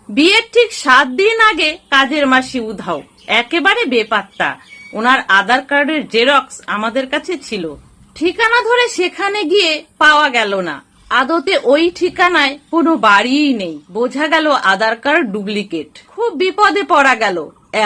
বিয়ের ঠিক 7 দিন আগে কাজের মাসি উধাও, একেবারে বেপাত্তা। ওনার আধার কার্ডের জেরক্স আমাদের কাছে ছিল, ঠিকানা ধরে সেখানে গিয়ে পাওয়া গেল না। আদতে ওই ঠিকানায় কোনো বাড়িই নেই, বোঝা গেল আধার কার্ড ডুপ্লিকেট। খুব বিপদে পড়া গেল,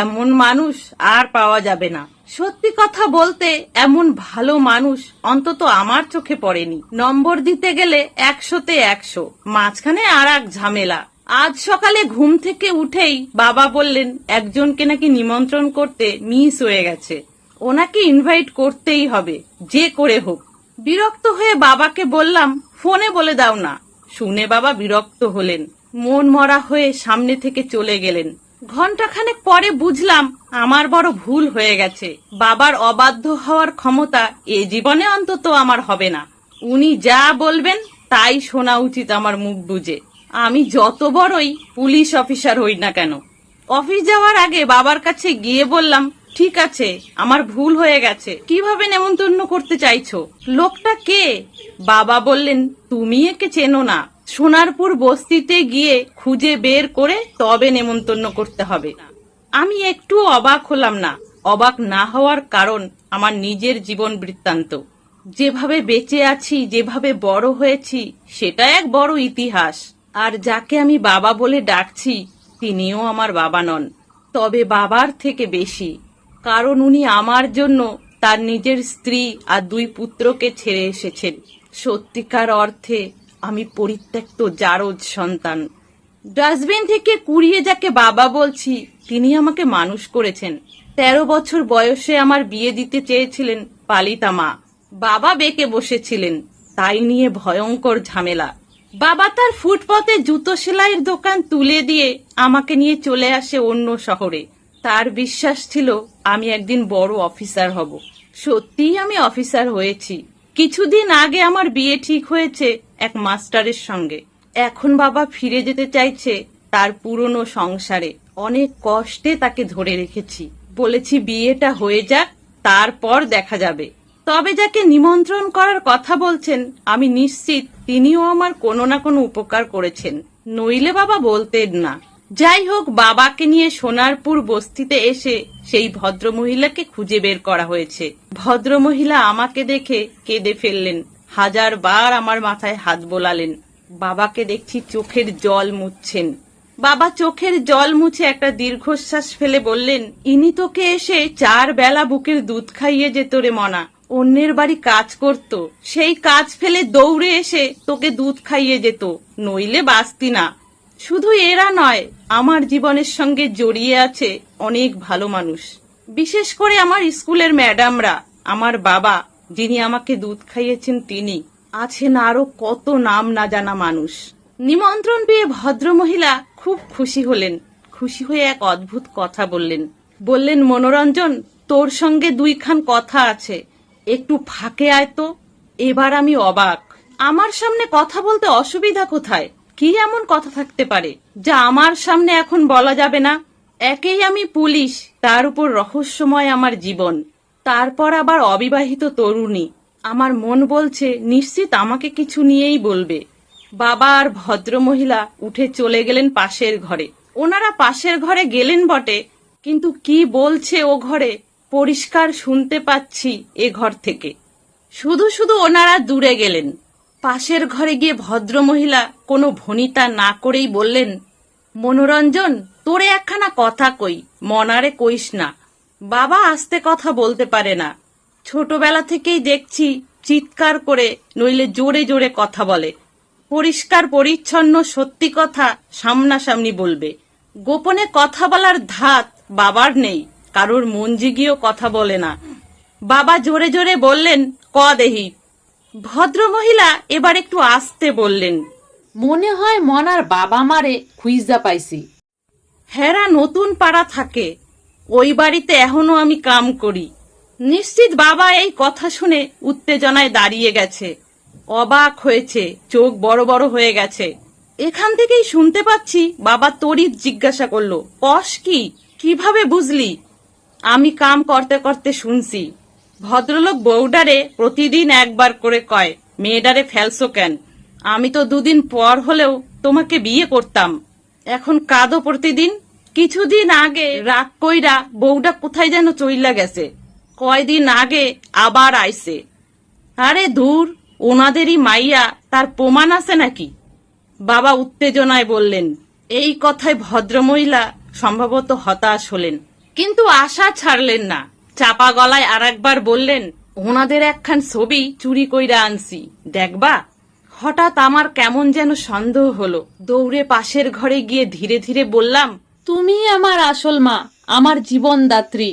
এমন মানুষ আর পাওয়া যাবে না। সত্যি কথা বলতে এমন ভালো মানুষ অন্তত আমার চোখে পড়েনি। নম্বর দিতে গেলে 100-তে 100, মাঝখানে আর এক ঝামেলা। আজ সকালে ঘুম থেকে উঠেই বাবা বললেন একজনকে নাকি নিমন্ত্রণ করতে মিস হয়ে গেছে, ওনাকে ইনভাইট করতেই হবে যে করে হোক। বিরক্ত হয়ে বাবাকে বললাম ফোনে বলে দাও না। শুনে বাবা বিরক্ত হলেন, মন মরা হয়ে সামনে থেকে চলে গেলেন। ঘন্টাখানেক পরে বুঝলাম আমার বড় ভুল হয়ে গেছে। বাবার অবাধ্য হওয়ার ক্ষমতা এ জীবনে অন্তত আমার হবে না। উনি যা বলবেন তাই শোনা উচিত আমার মুখ বুঝে, আমি যত বড়ই পুলিশ অফিসার হই না কেন। অফিস যাওয়ার আগে বাবার কাছে গিয়ে বললাম ঠিক আছে, আমার ভুল হয়ে গেছে, কিভাবে নেমন্তন্ন করতে চাইছো? লোকটা কে? বাবা বললেন তুমি একে চেনো না, সোনারপুর বস্তিতে গিয়ে খুঁজে বের করে তবে নেমন্তন্ন করতে হবে। আমি একটু অবাক হলাম না। অবাক না হওয়ার কারণ আমার নিজের জীবন বৃত্তান্ত। যেভাবে বেঁচে আছি, যেভাবে বড় হয়েছি, সেটা এক বড় ইতিহাস। আর যাকে আমি বাবা বলে ডাকছি তিনিও আমার বাবা নন, তবে বাবার থেকে বেশি। কারণ উনি আমার জন্য তার নিজের স্ত্রী আর 2 পুত্রকে ছেড়ে এসেছেন। সত্যিকার অর্থে আমি পরিত্যক্ত জারজ সন্তান। ডাস্টবিন থেকে কুড়িয়ে যাকে বাবা বলছি তিনি আমাকে মানুষ করেছেন। 13 বছর বয়সে আমার বিয়ে দিতে চেয়েছিলেন পালিতা মা। বাবা বেঁকে বসেছিলেন, তাই নিয়ে ভয়ঙ্কর ঝামেলা। বাবা তার ফুটপাতে জুতো সেলাইয়ের দোকান তুলে দিয়ে আমাকে নিয়ে চলে আসে অন্য শহরে। তার বিশ্বাস ছিল আমি একদিন বড় অফিসার হব। সত্যিই আমি অফিসার হয়েছি। কিছুদিন আগে আমার বিয়ে ঠিক হয়েছে এক মাস্টারের সঙ্গে। এখন বাবা ফিরে যেতে চাইছে তার পুরনো সংসারে। অনেক কষ্টে তাকে ধরে রেখেছি, বলেছি বিয়েটা হয়ে যাক, তারপর দেখা যাবে। তবে যাকে নিমন্ত্রণ করার কথা বলছেন আমি নিশ্চিত তিনিও আমার কোনো না কোনো উপকার করেছেন, নইলে বাবা বলতেন না। যাই হোক, বাবাকে নিয়ে সোনারপুর বস্তিতে এসে সেই ভদ্রমহিলাকে খুঁজে বের করা হয়েছে। ভদ্রমহিলা আমাকে দেখে কেঁদে ফেললেন, 1000 বার আমার মাথায় হাত বোলালেন। বাবাকে দেখছি চোখের জল মুছছেন। বাবা চোখের জল মুছে একটা দীর্ঘশ্বাস ফেলে বললেন, ইনি তোকে এসে 4 বেলা বুকের দুধ খাইয়ে যেত রে মনা। অন্যের বাড়ি কাজ করত, সেই কাজ ফেলে দৌড়ে এসে তোকে দুধ খাইয়ে যেত, নইলে বাঁচতি না। শুধু এরা নয়, আমার জীবনের সঙ্গে জড়িয়ে আছে অনেক ভালো মানুষ, বিশেষ করে আমার স্কুলের ম্যাডামরা। আমার বাবা যিনি আমাকে দুধ খাইয়েছেন তিনি, আছেন আরো কত নাম না জানা মানুষ। নিমন্ত্রণ পেয়ে ভদ্রমহিলা খুব খুশি হলেন। খুশি হয়ে এক অদ্ভুত কথা বললেন মনোরঞ্জন, তোর সঙ্গে 2 খান কথা আছে, একটু ফাঁকে আয় তো। এবার আমি অবাক। আমার সামনে কথা বলতে অসুবিধা কোথায়? কি এমন কথা থাকতে পারে যা আমার সামনে এখন বলা যাবে না? একেই আমি পুলিশ, তার উপর রহস্যময় আমার জীবন, তারপর আবার অবিবাহিত তরুণী। আমার মন বলছে নিশ্চিত আমাকে কিছু নিয়েই বলবে। বাবা আর ভদ্রমহিলা উঠে চলে গেলেন পাশের ঘরে। ওনারা পাশের ঘরে গেলেন বটে, কিন্তু কি বলছে ও ঘরে পরিষ্কার শুনতে পাচ্ছি এ ঘর থেকে। শুধু শুধু ওনারা দূরে গেলেন। পাশের ঘরে গিয়ে ভদ্রমহিলা কোনো ভনিতা না করেই বললেন, মনোরঞ্জন, তোরে একখানা কথা কই, মনারে কইস না। বাবা আস্তে কথা বলতে পারে না, ছোটবেলা থেকেই দেখছি চিৎকার করে নইলে জোরে জোরে কথা বলে। পরিষ্কার পরিচ্ছন্ন সত্যি কথা সামনাসামনি বলবে। গোপনে কথা বলার ধাত বাবার নেই, কারোর মন জিগিয়েও কথা বলে না। বাবা জোরে জোরে বললেন, ক দেহি। ভদ্রমহিলা এবার একটু আস্তে বললেন, মনে হয় মনার বাবা মারে খুইজা পাইছি। হেরা নতুন পাড়া থাকে, ওই বাড়িতে এখনো আমি কাম করি। নিশ্চিত বাবা এই কথা শুনে উত্তেজনায় দাঁড়িয়ে গেছে, অবাক হয়েছে, চোখ বড় বড় হয়ে গেছে। এখান থেকেই শুনতে পাচ্ছি বাবা তড়িৎ জিজ্ঞাসা করলো, কস কি, কিভাবে বুঝলি? আমি কাম করতে করতে শুনছি। ভদ্রলোক বউডারে প্রতিদিন একবার করে কয়, মেয়েডারে ফেলছো কেন? আমি তো 2 দিন পর হলেও তোমাকে বিয়ে করতাম। এখন কাঁদো প্রতিদিন। কিছুদিন আগে রাগ কইরা বউটা কোথায় যেন চইলা গেছে, কয়দিন আগে আবার আইছে। আরে দূর, ওনাদেরই মাইয়া, তার প্রমাণ আছে নাকি? বাবা উত্তেজনায় বললেন। এই কথায় ভদ্রমহিলা সম্ভবত হতাশ হলেন, কিন্তু আশা ছাড়লেন না। চাপা গলায় আরেকবার বললেন, ওনাদের একখান ছবি চুরি কইরা আনছি, দেখবা? হঠাৎ আমার কেমন যেন সন্দেহ হলো। দৌড়ে পাশের ঘরে গিয়ে ধীরে ধীরে বললাম, তুমি আমার আসল মা, আমার জীবনদাত্রী।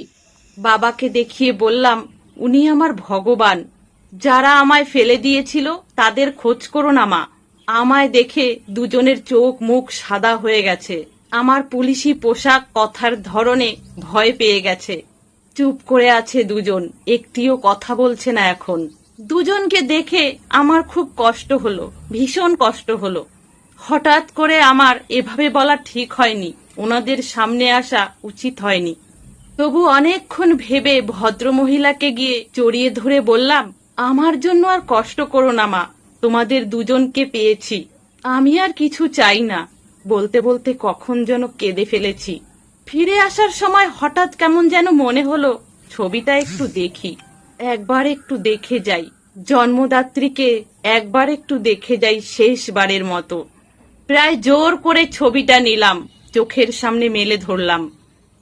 বাবাকে দেখিয়ে বললাম, উনি আমার ভগবান। যারা আমায় ফেলে দিয়েছিল তাদের খোঁজ করো না মা। আমায় দেখে দুজনের চোখ মুখ সাদা হয়ে গেছে। আমার পুলিশি পোশাক, কথার ধরনে ভয় পেয়ে গেছে। চুপ করে আছে দুজন, একটিও কথা বলছে না এখন। দুজনকে দেখে আমার খুব কষ্ট হলো, ভীষণ কষ্ট হলো। হঠাৎ করে আমার এভাবে বলা ঠিক হয়নি, ওনাদের সামনে আসা উচিত হয়নি। তবু অনেকক্ষণ ভেবে ভদ্রমহিলাকে গিয়ে জড়িয়ে ধরে বললাম, আমার জন্য আর কষ্ট করো না মা, তোমাদের দুজনকে পেয়েছি, আমি আর কিছু চাই না। বলতে বলতে কখন যেন কেঁদে ফেলেছি। ফিরে আসার সময় হঠাৎ কেমন যেন মনে হলো ছবিটা একটু দেখি, একবার একটু দেখে যাই, জন্মদাত্রীকে একবার একটু দেখে যাই শেষবারের মতো। প্রায় জোর করে ছবিটা নিলাম, চোখের সামনে মেলে ধরলাম।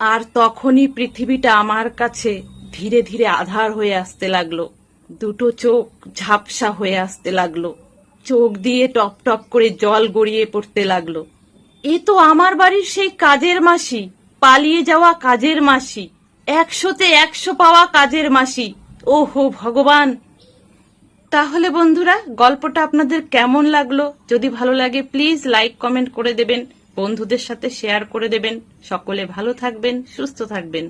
আর তখনই পৃথিবীটা আমার কাছে ধীরে ধীরে আধার হয়ে আসতে লাগলো। দুটো চোখ ঝাপসা হয়ে আসতে লাগলো, চোখ দিয়ে টপ টপ করে জল গড়িয়ে পড়তে লাগলো। এ তো আমার বাড়ির সেই কাজের মাসি, পালিয়ে যাওয়া কাজের মাসি, 100তে 100 পাওয়া কাজের মাসি। ওহো ভগবান! তাহলে বন্ধুরা, গল্পটা আপনাদের কেমন লাগলো? যদি ভালো লাগে প্লিজ লাইক কমেন্ট করে দেবেন, বন্ধুদের সাথে শেয়ার করে দেবেন। সকলে ভালো থাকবেন, সুস্থ থাকবেন।